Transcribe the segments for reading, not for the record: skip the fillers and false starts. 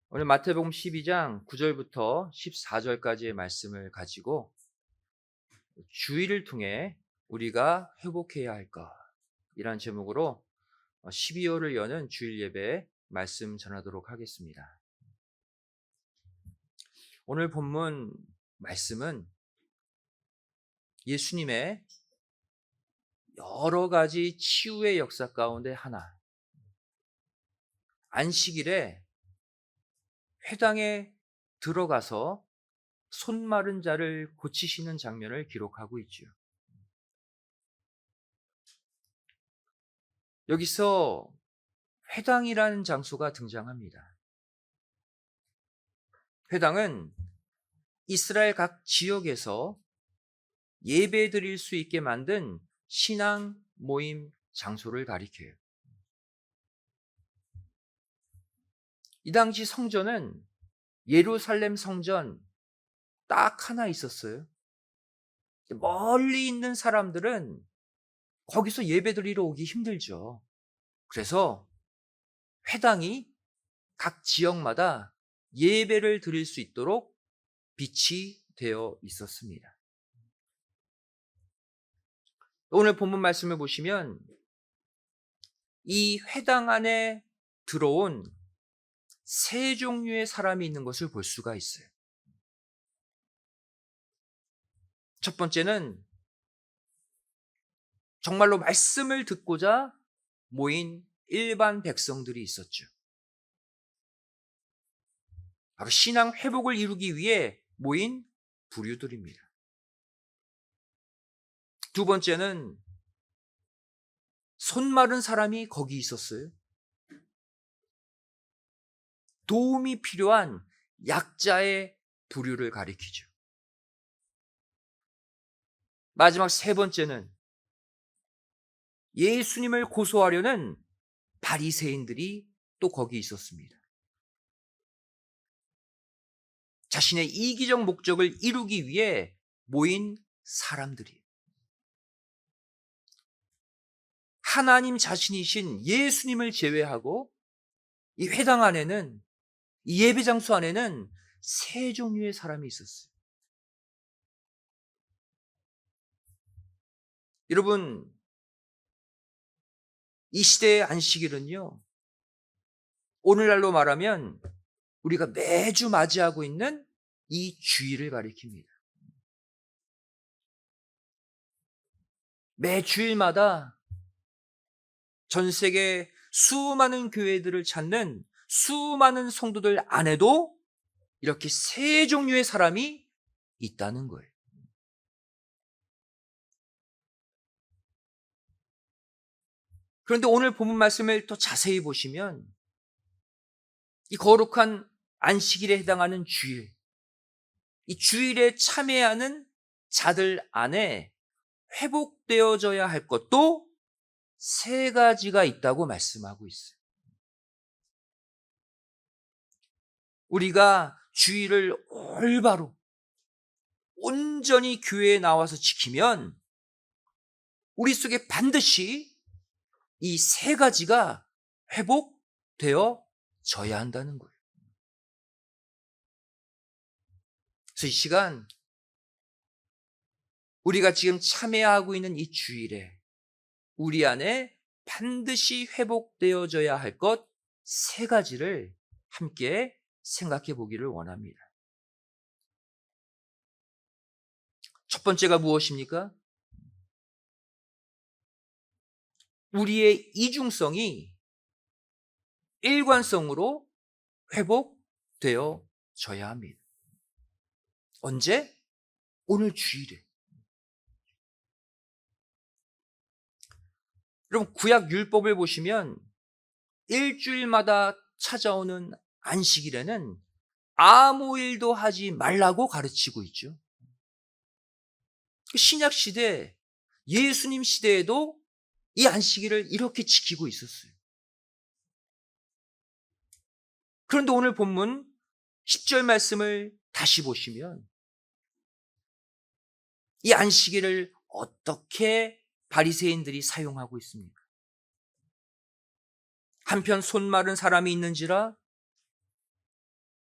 오늘 마태복음 12장 9절부터 14절까지의 말씀을 가지고 주의를 통해 우리가 회복해야 할 것, 이란 제목으로 12월을 여는 주일 예배 말씀 전하도록 하겠습니다. 오늘 본문 말씀은 예수님의 여러 가지 치유의 역사 가운데 하나, 안식일에 회당에 들어가서 손 마른 자를 고치시는 장면을 기록하고 있죠. 여기서 회당이라는 장소가 등장합니다. 회당은 이스라엘 각 지역에서 예배 드릴 수 있게 만든 신앙 모임 장소를 가리켜요. 이 당시 성전은 예루살렘 성전 딱 하나 있었어요. 멀리 있는 사람들은 거기서 예배 드리러 오기 힘들죠. 그래서 회당이 각 지역마다 예배를 드릴 수 있도록 빛이 되어 있었습니다. 오늘 본문 말씀을 보시면 이 회당 안에 들어온 세 종류의 사람이 있는 것을 볼 수가 있어요. 첫 번째는 정말로 말씀을 듣고자 모인 일반 백성들이 있었죠. 바로 신앙 회복을 이루기 위해 모인 부류들입니다. 두 번째는 손 마른 사람이 거기 있었어요. 도움이 필요한 약자의 부류를 가리키죠. 마지막 세 번째는 예수님을 고소하려는 바리새인들이 또 거기 있었습니다. 자신의 이기적 목적을 이루기 위해 모인 사람들이에요. 하나님 자신이신 예수님을 제외하고 이 회당 안에는, 이 예배 장소 안에는 세 종류의 사람이 있었어요. 여러분, 이 시대의 안식일은요, 오늘날로 말하면 우리가 매주 맞이하고 있는 이 주일을 가리킵니다. 매 주일마다 전 세계 수많은 교회들을 찾는 수많은 성도들 안에도 이렇게 세 종류의 사람이 있다는 거예요. 그런데 오늘 본문 말씀을 더 자세히 보시면 이 거룩한 안식일에 해당하는 주일, 이 주일에 참여하는 자들 안에 회복되어져야 할 것도 세 가지가 있다고 말씀하고 있어요. 우리가 주일을 올바로 온전히 교회에 나와서 지키면 우리 속에 반드시 이 세 가지가 회복되어져야 한다는 거예요. 그래서 이 시간 우리가 지금 참여하고 있는 이 주일에 우리 안에 반드시 회복되어져야 할 것 세 가지를 함께 생각해 보기를 원합니다. 첫 번째가 무엇입니까? 우리의 이중성이 일관성으로 회복되어져야 합니다. 언제? 오늘 주일에. 여러분, 구약 율법을 보시면 일주일마다 찾아오는 안식일에는 아무 일도 하지 말라고 가르치고 있죠. 신약 시대, 예수님 시대에도 이 안식일을 이렇게 지키고 있었어요. 그런데 오늘 본문 10절 말씀을 다시 보시면 이 안식일을 어떻게 바리새인들이 사용하고 있습니까? 한편 손 마른 사람이 있는지라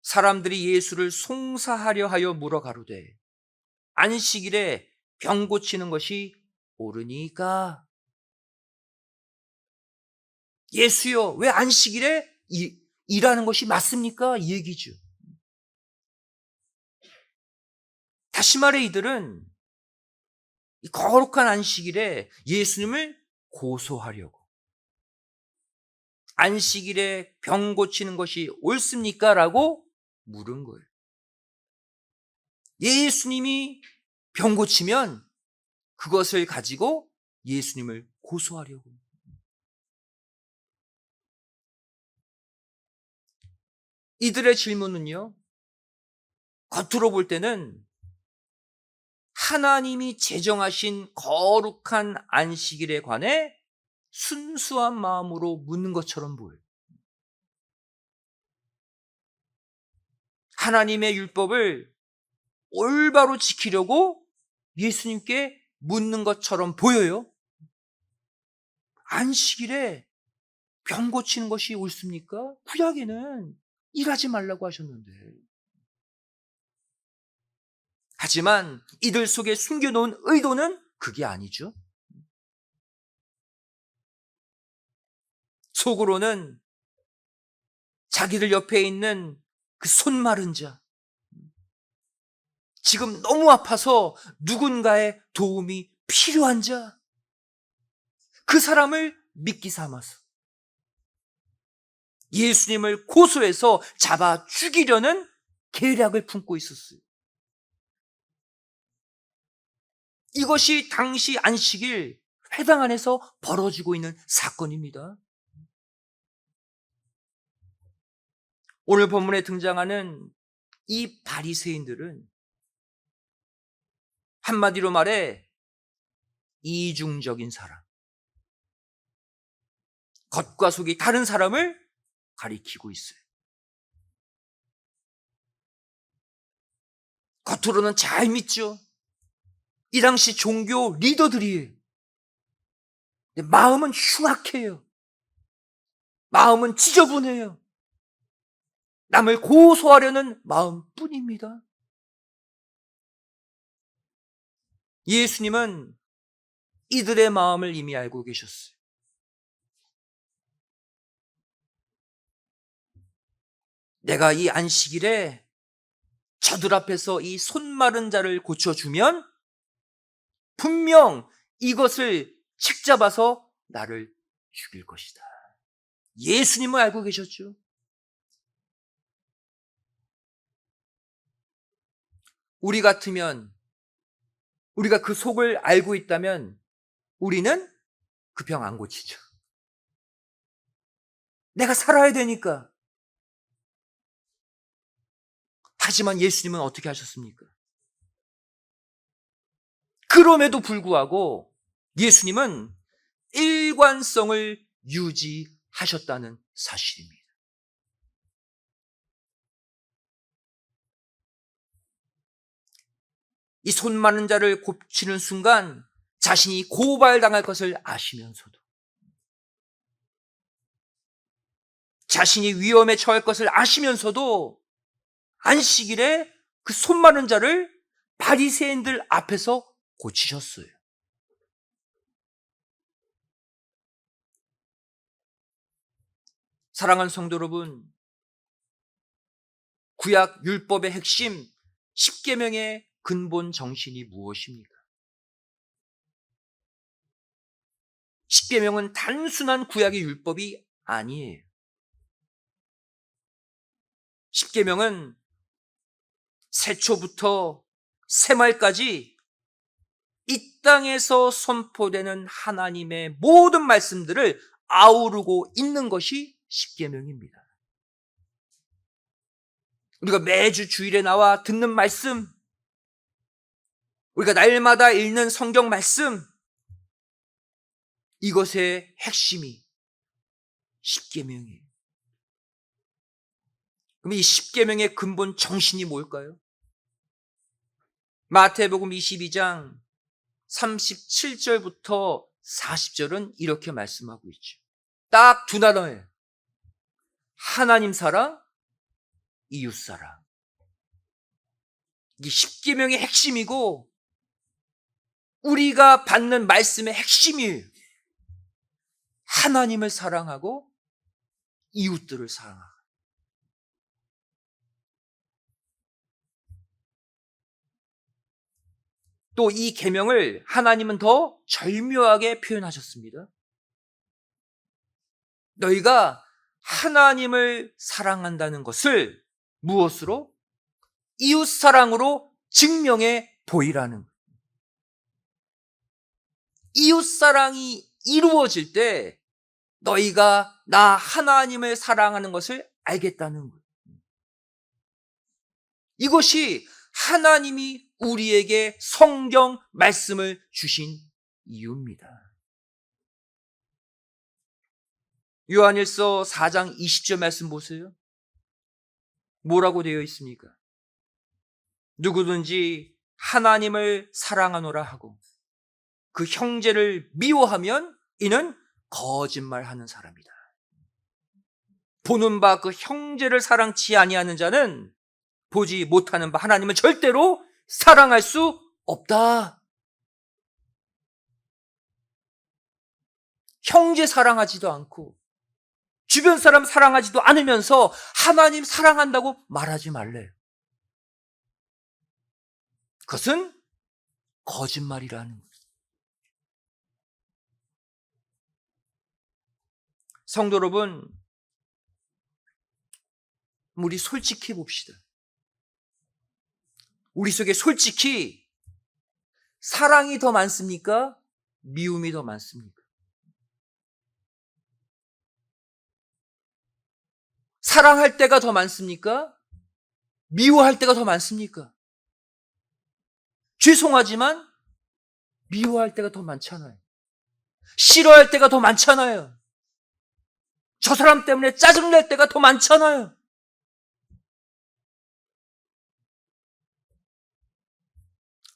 사람들이 예수를 송사하려 하여 물어 가로되 안식일에 병 고치는 것이 옳으니까. 예수여, 왜 안식일에 일하는 것이 맞습니까? 이 얘기죠. 다시 말해 이들은 이 거룩한 안식일에 예수님을 고소하려고, 안식일에 병 고치는 것이 옳습니까? 라고 물은 거예요. 예수님이 병 고치면 그것을 가지고 예수님을 고소하려고. 이들의 질문은요, 겉으로 볼 때는 하나님이 제정하신 거룩한 안식일에 관해 순수한 마음으로 묻는 것처럼 보여요. 하나님의 율법을 올바로 지키려고 예수님께 묻는 것처럼 보여요. 안식일에 병 고치는 것이 옳습니까? 구약에는 일하지 말라고 하셨는데. 하지만 이들 속에 숨겨놓은 의도는 그게 아니죠. 속으로는 자기들 옆에 있는 그 손 마른 자, 지금 너무 아파서 누군가의 도움이 필요한 자, 그 사람을 미끼 삼아서 예수님을 고소해서 잡아 죽이려는 계략을 품고 있었어요. 이것이 당시 안식일 회당 안에서 벌어지고 있는 사건입니다. 오늘 본문에 등장하는 이 바리새인들은 한마디로 말해 이중적인 사람, 겉과 속이 다른 사람을 가리키고 있어요. 겉으로는 잘 믿죠. 이 당시 종교 리더들이에요. 마음은 흉악해요. 마음은 지저분해요. 남을 고소하려는 마음뿐입니다. 예수님은 이들의 마음을 이미 알고 계셨어요. 내가 이 안식일에 저들 앞에서 이 손 마른 자를 고쳐주면 분명 이것을 책잡아서 나를 죽일 것이다. 예수님은 알고 계셨죠. 우리 같으면, 우리가 그 속을 알고 있다면 우리는 그 병 안 고치죠. 내가 살아야 되니까. 하지만 예수님은 어떻게 하셨습니까? 그럼에도 불구하고 예수님은 일관성을 유지하셨다는 사실입니다. 이 손 많은 자를 고치는 순간 자신이 고발당할 것을 아시면서도, 자신이 위험에 처할 것을 아시면서도 안식일에 그 손 많은 자를 바리새인들 앞에서 고치셨어요. 사랑하는 성도 여러분, 구약 율법의 핵심 십계명의 근본 정신이 무엇입니까? 십계명은 단순한 구약의 율법이 아니에요. 십계명은 세초부터 새말까지 이 땅에서 선포되는 하나님의 모든 말씀들을 아우르고 있는 것이 십계명입니다. 우리가 매주 주일에 나와 듣는 말씀, 우리가 날마다 읽는 성경 말씀, 이것의 핵심이 십계명이에요. 그럼 이 십계명의 근본 정신이 뭘까요? 마태복음 22장 37절부터 40절은 이렇게 말씀하고 있죠. 딱 두 단어예요. 하나님 사랑, 이웃사랑. 이게 십계명의 핵심이고 우리가 받는 말씀의 핵심이에요. 하나님을 사랑하고 이웃들을 사랑하고. 또 이 계명을 하나님은 더 절묘하게 표현하셨습니다. 너희가 하나님을 사랑한다는 것을 무엇으로? 이웃사랑으로 증명해 보이라는 거예요. 이웃사랑이 이루어질 때 너희가 나 하나님을 사랑하는 것을 알겠다는 거예요. 이것이 하나님이 우리에게 성경 말씀을 주신 이유입니다. 요한일서 4장 20절 말씀 보세요. 뭐라고 되어 있습니까? 누구든지 하나님을 사랑하노라 하고 그 형제를 미워하면 이는 거짓말하는 사람이다. 보는 바 그 형제를 사랑치 아니하는 자는 보지 못하는 바 하나님을 절대로 사랑할 수 없다. 형제 사랑하지도 않고 주변 사람 사랑하지도 않으면서 하나님 사랑한다고 말하지 말래요. 그것은 거짓말이라는 거예요. 성도 여러분, 우리 솔직히 봅시다. 우리 속에 솔직히 사랑이 더 많습니까? 미움이 더 많습니까? 사랑할 때가 더 많습니까? 미워할 때가 더 많습니까? 죄송하지만 미워할 때가 더 많잖아요. 싫어할 때가 더 많잖아요. 저 사람 때문에 짜증낼 때가 더 많잖아요.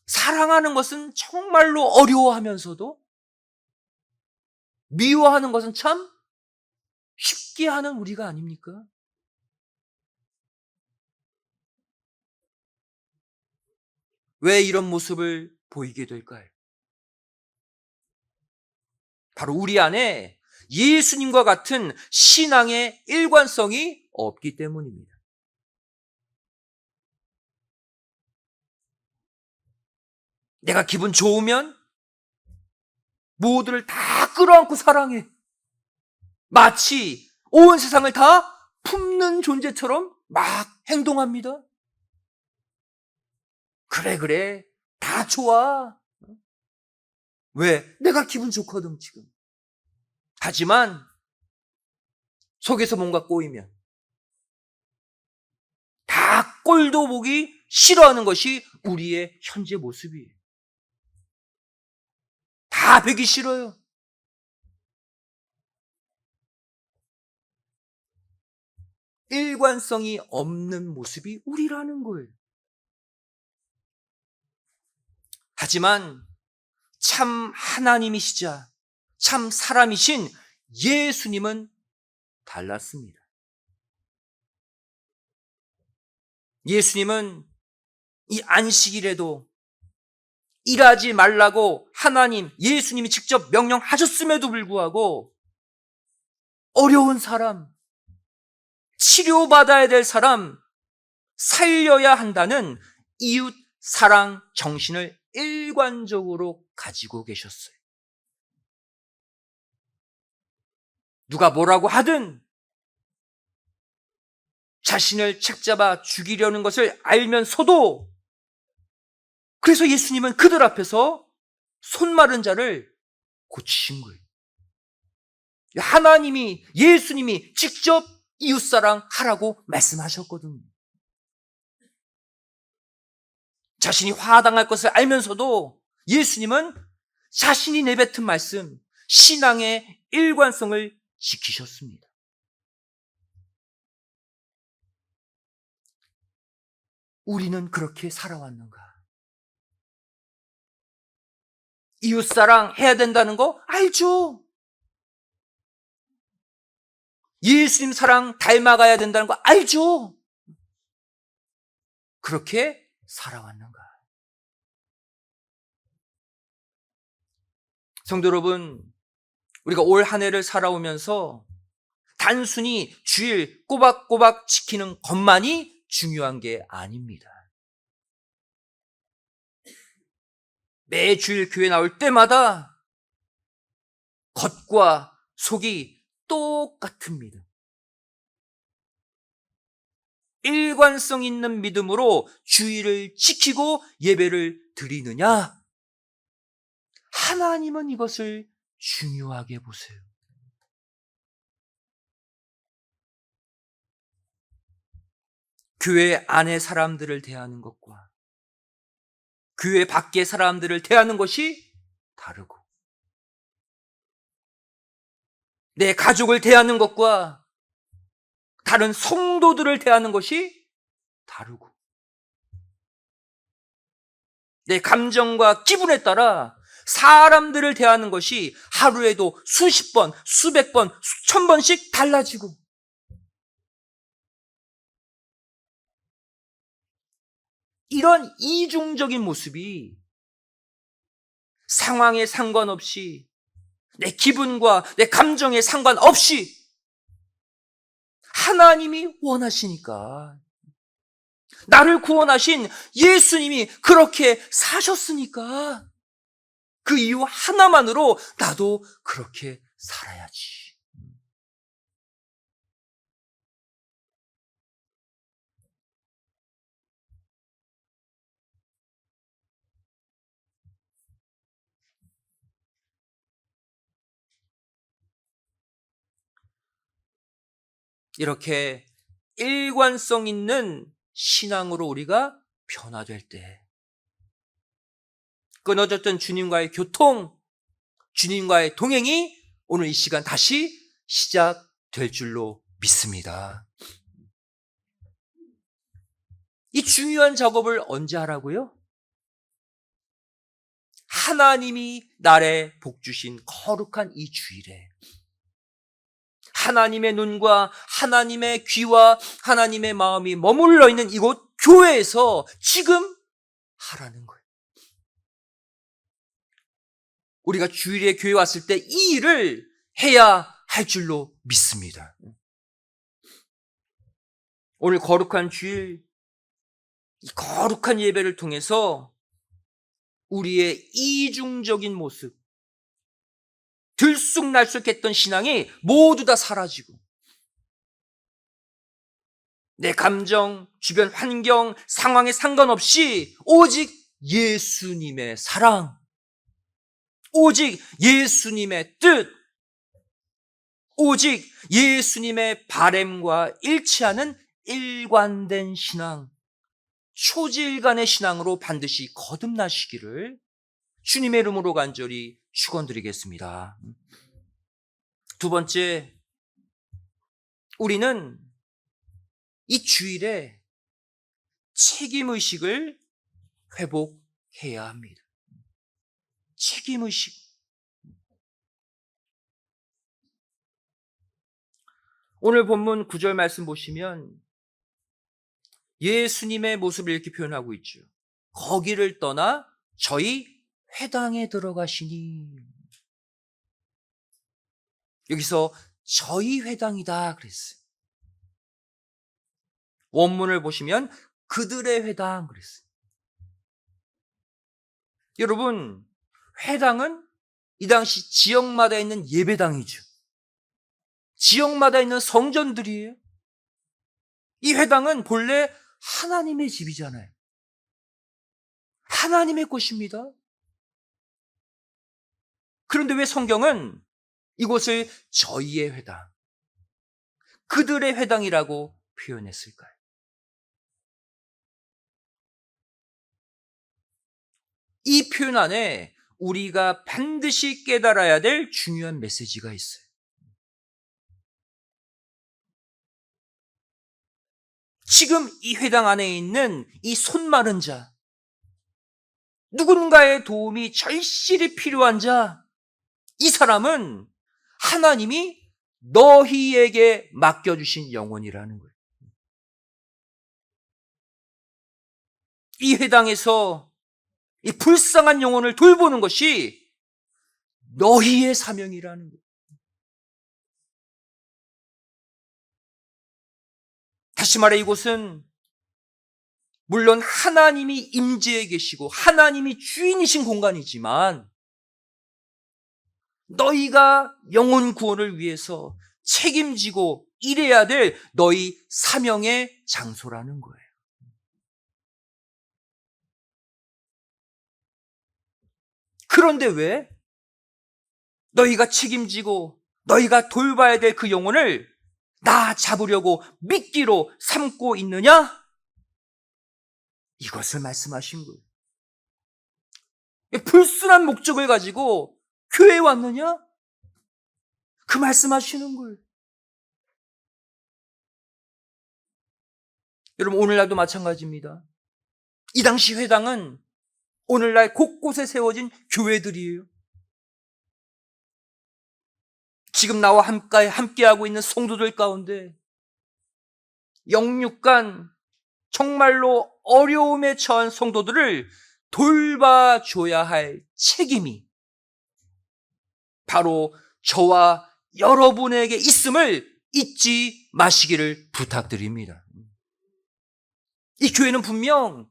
사랑하는 것은 정말로 어려워하면서도 미워하는 것은 참 쉽게 하는 우리가 아닙니까? 왜 이런 모습을 보이게 될까요? 바로 우리 안에 예수님과 같은 신앙의 일관성이 없기 때문입니다. 내가 기분 좋으면 모두를 다 끌어안고 사랑해. 마치 온 세상을 다 품는 존재처럼 막 행동합니다. 그래, 다 좋아. 왜? 내가 기분 좋거든, 지금. 하지만 속에서 뭔가 꼬이면 다 꼴도 보기 싫어하는 것이 우리의 현재 모습이에요. 다 보기 싫어요. 일관성이 없는 모습이 우리라는 거예요. 하지만 참 하나님이시자 참 사람이신 예수님은 달랐습니다. 예수님은 이 안식일에도 일하지 말라고 하나님, 예수님이 직접 명령하셨음에도 불구하고 어려운 사람, 치료받아야 될 사람, 살려야 한다는 이웃 사랑 정신을 일관적으로 가지고 계셨어요. 누가 뭐라고 하든 자신을 책잡아 죽이려는 것을 알면서도 그래서 예수님은 그들 앞에서 손 마른 자를 고치신 거예요. 하나님이, 예수님이 직접 이웃사랑 하라고 말씀하셨거든요. 자신이 화당할 것을 알면서도 예수님은 자신이 내뱉은 말씀, 신앙의 일관성을 지키셨습니다. 우리는 그렇게 살아왔는가? 이웃사랑 해야 된다는 거 알죠? 예수님 사랑 닮아가야 된다는 거 알죠? 그렇게 살아왔는가? 성도 여러분, 우리가 올 한 해를 살아오면서 단순히 주일 꼬박꼬박 지키는 것만이 중요한 게 아닙니다. 매주일 교회 나올 때마다 겉과 속이 똑같습니다. 일관성 있는 믿음으로 주일을 지키고 예배를 드리느냐? 하나님은 이것을 중요하게 보세요. 교회 안에 사람들을 대하는 것과 교회 밖의 사람들을 대하는 것이 다르고, 내 가족을 대하는 것과 다른 성도들을 대하는 것이 다르고, 내 감정과 기분에 따라 사람들을 대하는 것이 하루에도 수십 번, 수백 번, 수천 번씩 달라지고, 이런 이중적인 모습이 상황에 상관없이, 내 기분과 내 감정에 상관없이 하나님이 원하시니까, 나를 구원하신 예수님이 그렇게 사셨으니까 그 이유 하나만으로 나도 그렇게 살아야지. 이렇게 일관성 있는 신앙으로 우리가 변화될 때, 끊어졌던 주님과의 교통, 주님과의 동행이 오늘 이 시간 다시 시작될 줄로 믿습니다. 이 중요한 작업을 언제 하라고요? 하나님이 날에 복 주신 거룩한 이 주일에 하나님의 눈과 하나님의 귀와 하나님의 마음이 머물러 있는 이곳 교회에서 지금 하라는 거예요. 우리가 주일에 교회 왔을 때 이 일을 해야 할 줄로 믿습니다. 오늘 거룩한 주일, 이 거룩한 예배를 통해서 우리의 이중적인 모습, 들쑥날쑥했던 신앙이 모두 다 사라지고, 내 감정, 주변 환경, 상황에 상관없이 오직 예수님의 사랑, 오직 예수님의 뜻, 오직 예수님의 바램과 일치하는 일관된 신앙, 초질간의 신앙으로 반드시 거듭나시기를 주님의 이름으로 간절히 축원드리겠습니다. 두 번째, 우리는 이 주일에 책임의식을 회복해야 합니다. 책임의식. 오늘 본문 9절 말씀 보시면 예수님의 모습을 이렇게 표현하고 있죠. 거기를 떠나 저희 회당에 들어가시니. 여기서 저희 회당이다 그랬어요. 원문을 보시면 그들의 회당 그랬어요. 여러분, 회당은 이 당시 지역마다 있는 예배당이죠. 지역마다 있는 성전들이에요. 이 회당은 본래 하나님의 집이잖아요. 하나님의 곳입니다. 그런데 왜 성경은 이곳을 저희의 회당, 그들의 회당이라고 표현했을까요? 이 표현 안에 우리가 반드시 깨달아야 될 중요한 메시지가 있어요. 지금 이 회당 안에 있는 이 손마른 자, 누군가의 도움이 절실히 필요한 자, 이 사람은 하나님이 너희에게 맡겨주신 영혼이라는 거예요. 이 회당에서 이 불쌍한 영혼을 돌보는 것이 너희의 사명이라는 거예요. 다시 말해 이곳은 물론 하나님이 임재해 계시고 하나님이 주인이신 공간이지만 너희가 영혼 구원을 위해서 책임지고 일해야 될 너희 사명의 장소라는 거예요. 그런데 왜 너희가 책임지고 너희가 돌봐야 될 그 영혼을 나 잡으려고 미끼로 삼고 있느냐? 이것을 말씀하신 거예요. 불순한 목적을 가지고 교회에 왔느냐? 그 말씀하시는 거예요. 여러분 오늘날도 마찬가지입니다. 이 당시 회당은 오늘날 곳곳에 세워진 교회들이에요. 지금 나와 함께하고 있는 성도들 가운데 영육간 정말로 어려움에 처한 성도들을 돌봐줘야 할 책임이 바로 저와 여러분에게 있음을 잊지 마시기를 부탁드립니다. 이 교회는 분명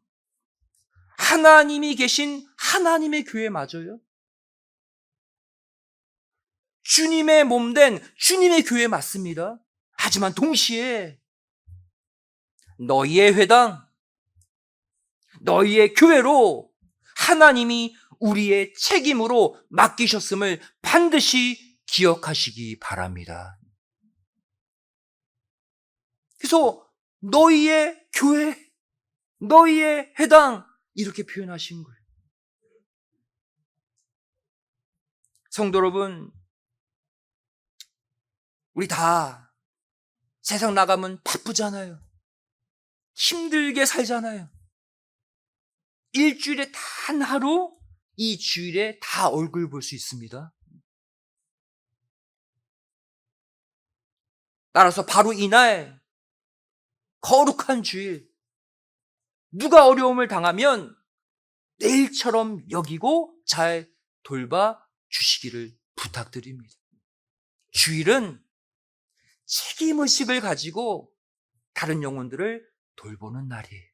하나님이 계신 하나님의 교회 맞아요. 주님의 몸된 주님의 교회 맞습니다. 하지만 동시에 너희의 회당, 너희의 교회로 하나님이 우리의 책임으로 맡기셨음을 반드시 기억하시기 바랍니다. 그래서 너희의 교회, 너희의 회당 이렇게 표현하신 거예요. 성도 여러분, 우리 다 세상 나가면 바쁘잖아요. 힘들게 살잖아요. 일주일에 단 하루, 이 주일에 다 얼굴 볼 수 있습니다. 따라서 바로 이날 거룩한 주일, 누가 어려움을 당하면 내일처럼 여기고 잘 돌봐 주시기를 부탁드립니다. 주일은 책임의식을 가지고 다른 영혼들을 돌보는 날이에요.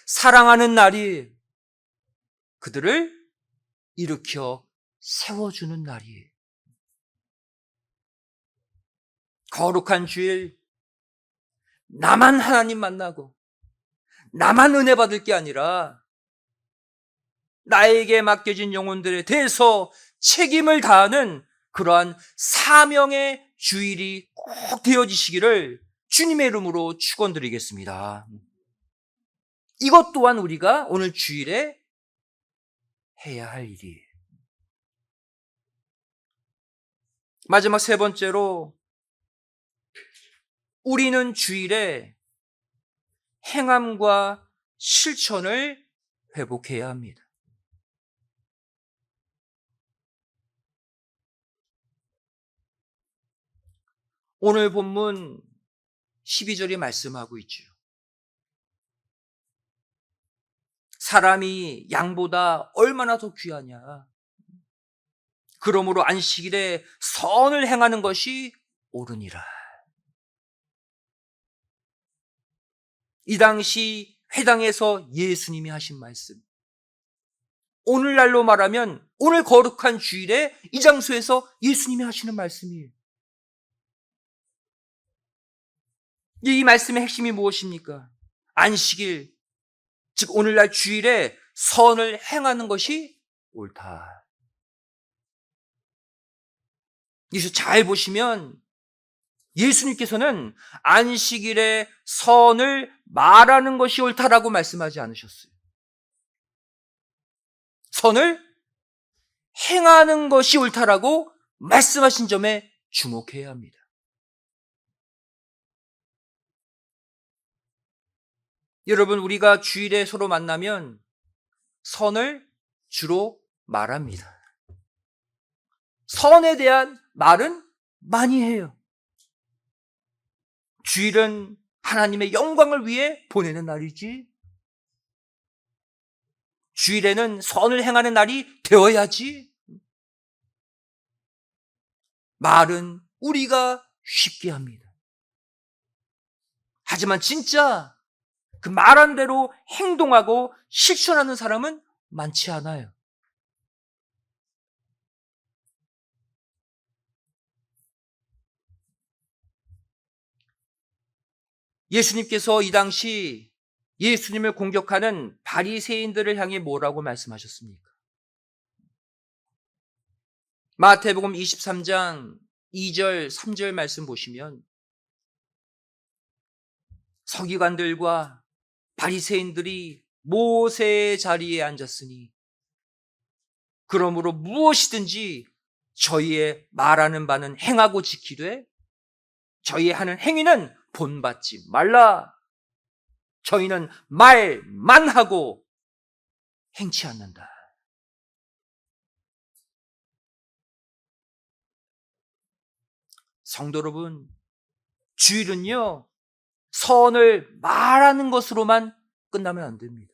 사랑하는 날이 그들을 일으켜 세워주는 날이에요. 거룩한 주일, 나만 하나님 만나고 나만 은혜 받을 게 아니라 나에게 맡겨진 영혼들에 대해서 책임을 다하는 그러한 사명의 주일이 꼭 되어지시기를 주님의 이름으로 축원드리겠습니다. 이것 또한 우리가 오늘 주일에 해야 할 일이에요. 마지막 세 번째로 우리는 주일에 행함과 실천을 회복해야 합니다. 오늘 본문 12절이 말씀하고 있죠. 사람이 양보다 얼마나 더 귀하냐. 그러므로 안식일에 선을 행하는 것이 옳으니라. 이 당시 회당에서 예수님이 하신 말씀. 오늘날로 말하면 오늘 거룩한 주일에 이 장소에서 예수님이 하시는 말씀이에요. 이 말씀의 핵심이 무엇입니까? 안식일, 즉 오늘날 주일에 선을 행하는 것이 옳다. 여기서 잘 보시면 예수님께서는 안식일에 선을 말하는 것이 옳다라고 말씀하지 않으셨어요. 선을 행하는 것이 옳다라고 말씀하신 점에 주목해야 합니다. 여러분, 우리가 주일에 서로 만나면 선을 주로 말합니다. 선에 대한 말은 많이 해요. 주일은 하나님의 영광을 위해 보내는 날이지. 주일에는 선을 행하는 날이 되어야지. 말은 우리가 쉽게 합니다. 하지만 진짜 그 말한 대로 행동하고 실천하는 사람은 많지 않아요. 예수님께서 이 당시 예수님을 공격하는 바리새인들을 향해 뭐라고 말씀하셨습니까? 마태복음 23장 2절, 3절 말씀 보시면 서기관들과 바리새인들이 모세의 자리에 앉았으니 그러므로 무엇이든지 저희의 말하는 바는 행하고 지키되 저희의 하는 행위는 본받지 말라. 저희는 말만 하고 행치 않는다. 성도 여러분, 주일은요, 선을 말하는 것으로만 끝나면 안 됩니다.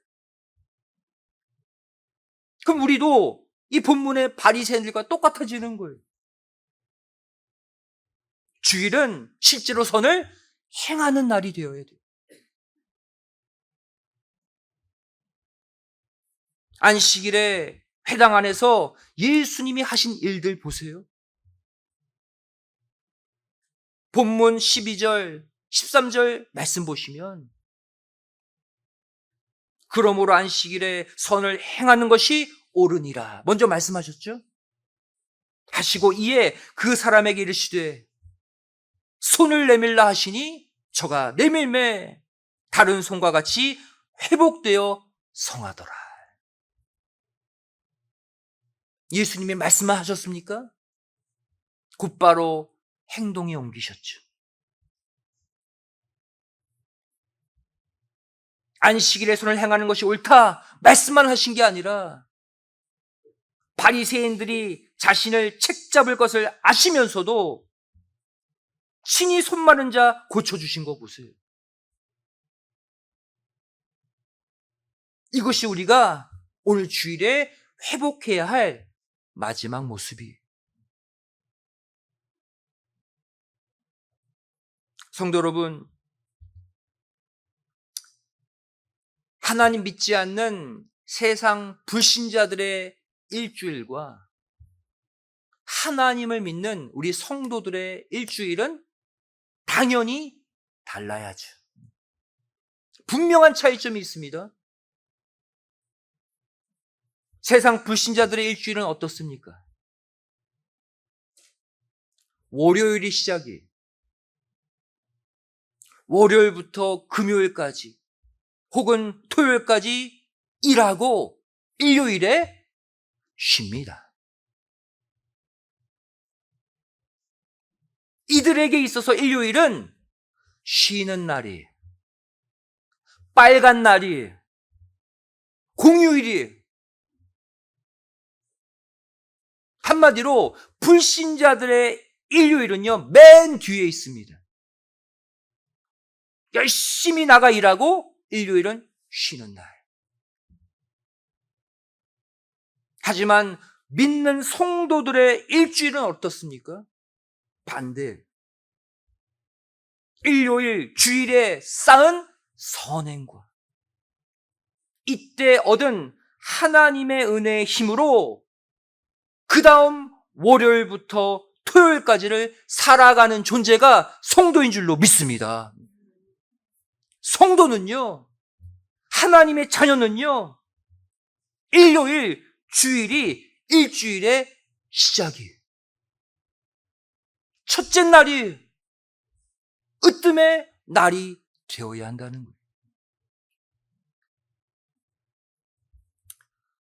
그럼 우리도 이 본문의 바리새인들과 똑같아지는 거예요. 주일은 실제로 선을 행하는 날이 되어야 돼요. 안식일에 회당 안에서 예수님이 하신 일들 보세요. 본문 12절, 13절 말씀 보시면 그러므로 안식일에 선을 행하는 것이 옳으니라 먼저 말씀하셨죠. 하시고 이에 그 사람에게 이르시되 손을 내밀라 하시니 저가 내밀매 다른 손과 같이 회복되어 성하더라. 예수님이 말씀하셨습니까? 곧바로 행동에 옮기셨죠. 안식일에 손을 행하는 것이 옳다 말씀만 하신 게 아니라 바리새인들이 자신을 책잡을 것을 아시면서도 친히 손 마른 자 고쳐주신 거 보세요. 이것이 우리가 오늘 주일에 회복해야 할 마지막 모습이에요. 성도 여러분, 하나님 믿지 않는 세상 불신자들의 일주일과 하나님을 믿는 우리 성도들의 일주일은 당연히 달라야죠. 분명한 차이점이 있습니다. 세상 불신자들의 일주일은 어떻습니까? 월요일이 시작이에요. 월요일부터 금요일까지 혹은 토요일까지 일하고 일요일에 쉽니다. 이들에게 있어서 일요일은 쉬는 날이에요. 빨간 날이에요. 공휴일이에요. 한마디로 불신자들의 일요일은요, 맨 뒤에 있습니다. 열심히 나가 일하고 일요일은 쉬는 날. 하지만 믿는 성도들의 일주일은 어떻습니까? 반대. 일요일, 주일에 쌓은 선행과 이때 얻은 하나님의 은혜의 힘으로 그 다음 월요일부터 토요일까지를 살아가는 존재가 성도인 줄로 믿습니다. 성도는요, 하나님의 자녀는요, 일요일, 주일이 일주일의 시작이에요. 첫째 날이 으뜸의 날이 되어야 한다는 거예요.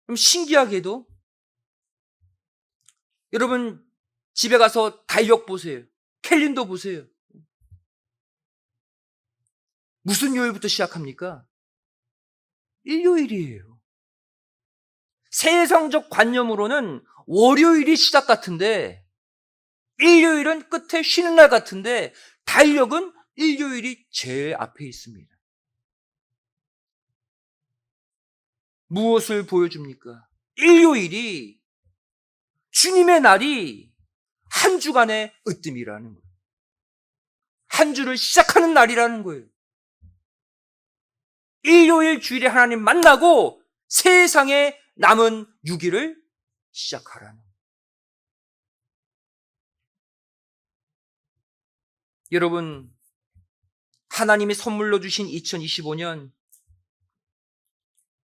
그럼 신기하게도 여러분 집에 가서 달력 보세요. 캘린더 보세요. 무슨 요일부터 시작합니까? 일요일이에요. 세상적 관념으로는 월요일이 시작 같은데 일요일은 끝에 쉬는 날 같은데 달력은 일요일이 제일 앞에 있습니다. 무엇을 보여줍니까? 일요일이 주님의 날이 한 주간의 으뜸이라는 거예요. 한 주를 시작하는 날이라는 거예요. 일요일 주일에 하나님 만나고 세상에 남은 6일을 시작하라는 거예요. 여러분, 하나님이 선물로 주신 2025년,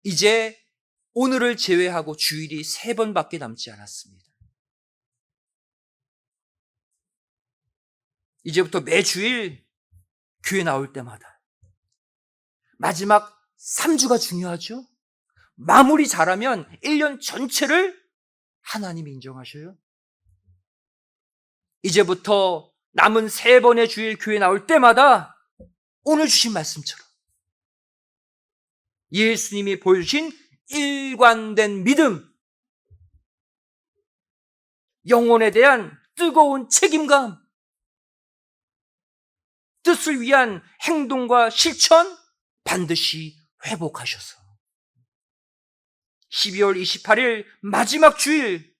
이제 오늘을 제외하고 주일이 3번밖에 남지 않았습니다. 이제부터 매주일 교회 나올 때마다 마지막 3주가 중요하죠. 마무리 잘하면 1년 전체를 하나님이 인정하셔요. 이제부터 남은 3번의 주일 교회 나올 때마다 오늘 주신 말씀처럼 예수님이 보여주신 일관된 믿음, 영혼에 대한 뜨거운 책임감, 뜻을 위한 행동과 실천 반드시 회복하셔서 12월 28일 마지막 주일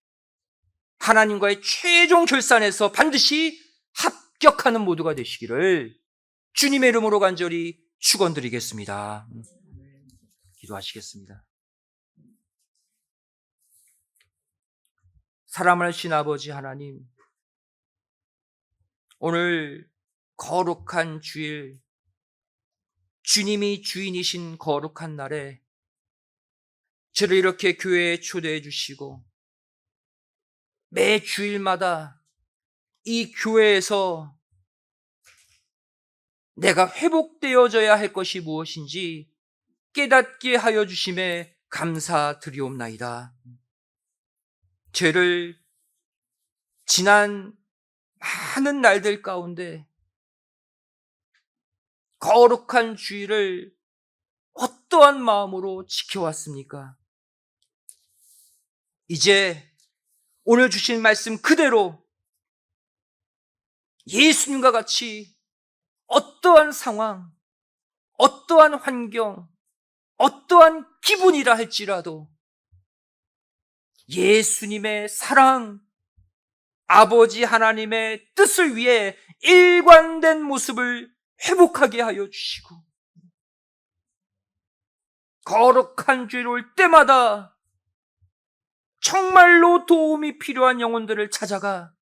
하나님과의 최종 결산에서 반드시 합격하는 모두가 되시기를 주님의 이름으로 간절히 축원드리겠습니다. 기도하시겠습니다. 사랑하신 아버지 하나님, 오늘 거룩한 주일, 주님이 주인이신 거룩한 날에 저를 이렇게 교회에 초대해 주시고 매 주일마다 이 교회에서 내가 회복되어져야 할 것이 무엇인지 깨닫게 하여 주심에 감사드리옵나이다. 죄를 지난 많은 날들 가운데 거룩한 주일을 어떠한 마음으로 지켜왔습니까? 이제 오늘 주신 말씀 그대로 예수님과 같이 어떠한 상황, 어떠한 환경, 어떠한 기분이라 할지라도 예수님의 사랑, 아버지 하나님의 뜻을 위해 일관된 모습을 회복하게 하여 주시고 거룩한 주일 올 때마다 정말로 도움이 필요한 영혼들을 찾아가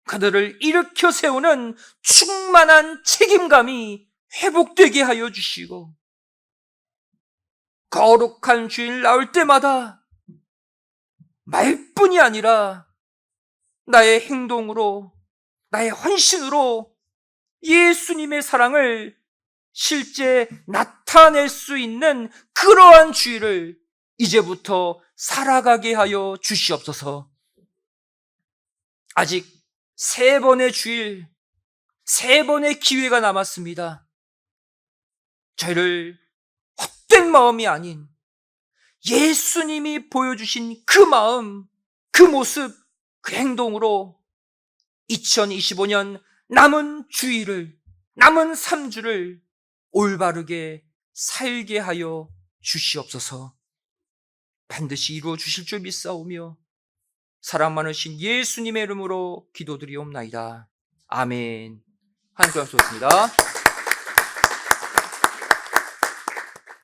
그들을 일으켜 세우는 충만한 책임감이 회복되게 하여 주시고 거룩한 주일 나올 때마다 말뿐이 아니라 나의 행동으로, 나의 헌신으로 예수님의 사랑을 실제 나타낼 수 있는 그러한 주일을 이제부터 살아가게 하여 주시옵소서. 아직 3번의 주일, 3번의 기회가 남았습니다. 저희를 헛된 마음이 아닌 예수님이 보여주신 그 마음, 그 모습, 그 행동으로 2025년 남은 주일을, 남은 3주를 올바르게 살게 하여 주시옵소서. 반드시 이루어 주실 줄 믿사오며 사랑 많으신 예수님의 이름으로 기도드리옵나이다. 아멘. 한 주간 쏘겠습니다.